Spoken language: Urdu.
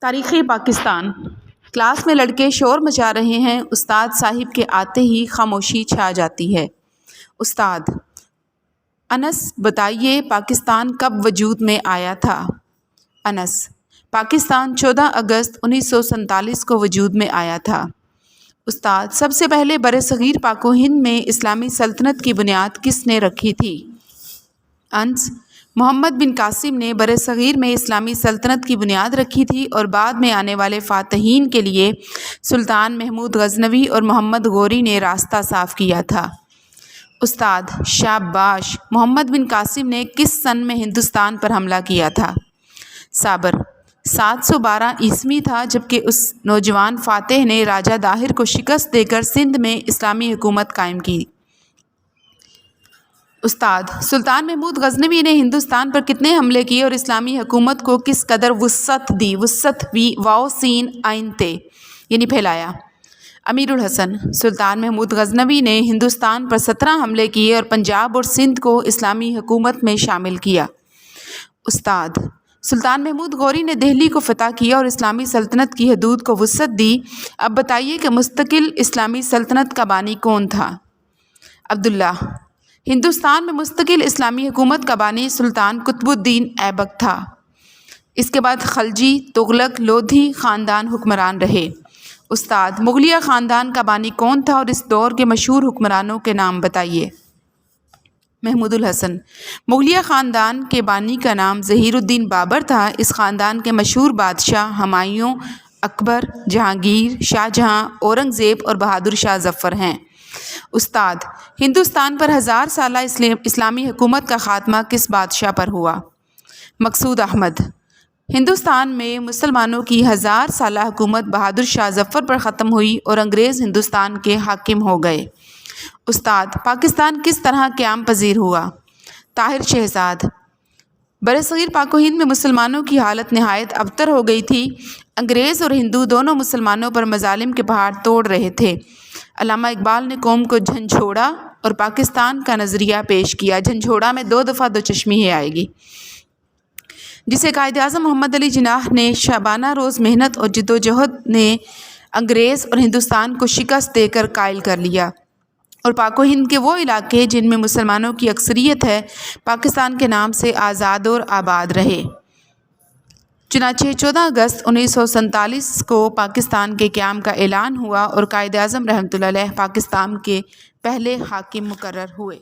تاریخ پاکستان۔ کلاس میں لڑکے شور مچا رہے ہیں۔ استاد صاحب کے آتے ہی خاموشی چھا جاتی ہے۔ استاد: انس بتائیے پاکستان کب وجود میں آیا تھا؟ انس: پاکستان 14 اگست 1947 کو وجود میں آیا تھا۔ استاد: سب سے پہلے برصغیر پاک و ہند میں اسلامی سلطنت کی بنیاد کس نے رکھی تھی؟ انس: محمد بن قاسم نے برصغیر میں اسلامی سلطنت کی بنیاد رکھی تھی اور بعد میں آنے والے فاتحین کے لیے سلطان محمود غزنوی اور محمد غوری نے راستہ صاف کیا تھا۔ استاد: شاباش! محمد بن قاسم نے کس سن میں ہندوستان پر حملہ کیا تھا؟ صابر: 712 عیسوی تھا، جبکہ اس نوجوان فاتح نے راجہ داہر کو شکست دے کر سندھ میں اسلامی حکومت قائم کی۔ استاد: سلطان محمود غزنوی نے ہندوستان پر کتنے حملے کیے اور اسلامی حکومت کو کس قدر وسعت دی؟ وسعت واو سین عین تے یعنی پھیلایا۔ امیر الحسن: سلطان محمود غزنوی نے ہندوستان پر 17 حملے کیے اور پنجاب اور سندھ کو اسلامی حکومت میں شامل کیا۔ استاد: سلطان محمود غوری نے دہلی کو فتح کیا اور اسلامی سلطنت کی حدود کو وسعت دی۔ اب بتائیے کہ مستقل اسلامی سلطنت کا بانی کون تھا؟ عبداللہ: ہندوستان میں مستقل اسلامی حکومت کا بانی سلطان قطب الدین ایبک تھا۔ اس کے بعد خلجی، تغلق، لودھی خاندان حکمران رہے۔ استاد: مغلیہ خاندان کا بانی کون تھا اور اس دور کے مشہور حکمرانوں کے نام بتائیے۔ محمود الحسن: مغلیہ خاندان کے بانی کا نام ظہیر الدین بابر تھا۔ اس خاندان کے مشہور بادشاہ ہمایوں، اکبر، جہانگیر، شاہ جہاں، اورنگزیب اور بہادر شاہ ظفر ہیں۔ استاد: ہندوستان پر 1000 سالہ اسلامی حکومت کا خاتمہ کس بادشاہ پر ہوا؟ مقصود احمد: ہندوستان میں مسلمانوں کی 1000 سالہ حکومت بہادر شاہ ظفر پر ختم ہوئی اور انگریز ہندوستان کے حاکم ہو گئے۔ استاد: پاکستان کس طرح قیام پذیر ہوا؟ طاہر شہزاد: برصغیر پاک و ہند میں مسلمانوں کی حالت نہایت ابتر ہو گئی تھی۔ انگریز اور ہندو دونوں مسلمانوں پر مظالم کے پہاڑ توڑ رہے تھے۔ علامہ اقبال نے قوم کو جھنجھوڑا اور پاکستان کا نظریہ پیش کیا۔ جھنجھوڑا میں 2 دفعہ 2 چشمی ہے آئے گی، جسے قائد اعظم محمد علی جناح نے شبانہ روز محنت اور جدوجہد نے انگریز اور ہندوستان کو شکست دے کر قائل کر لیا، اور پاک و ہند کے وہ علاقے جن میں مسلمانوں کی اکثریت ہے پاکستان کے نام سے آزاد اور آباد رہے۔ چنانچہ 14 اگست 1947 کو پاکستان کے قیام کا اعلان ہوا اور قائد اعظم رحمۃ اللہ علیہ پاکستان کے پہلے حاکم مقرر ہوئے۔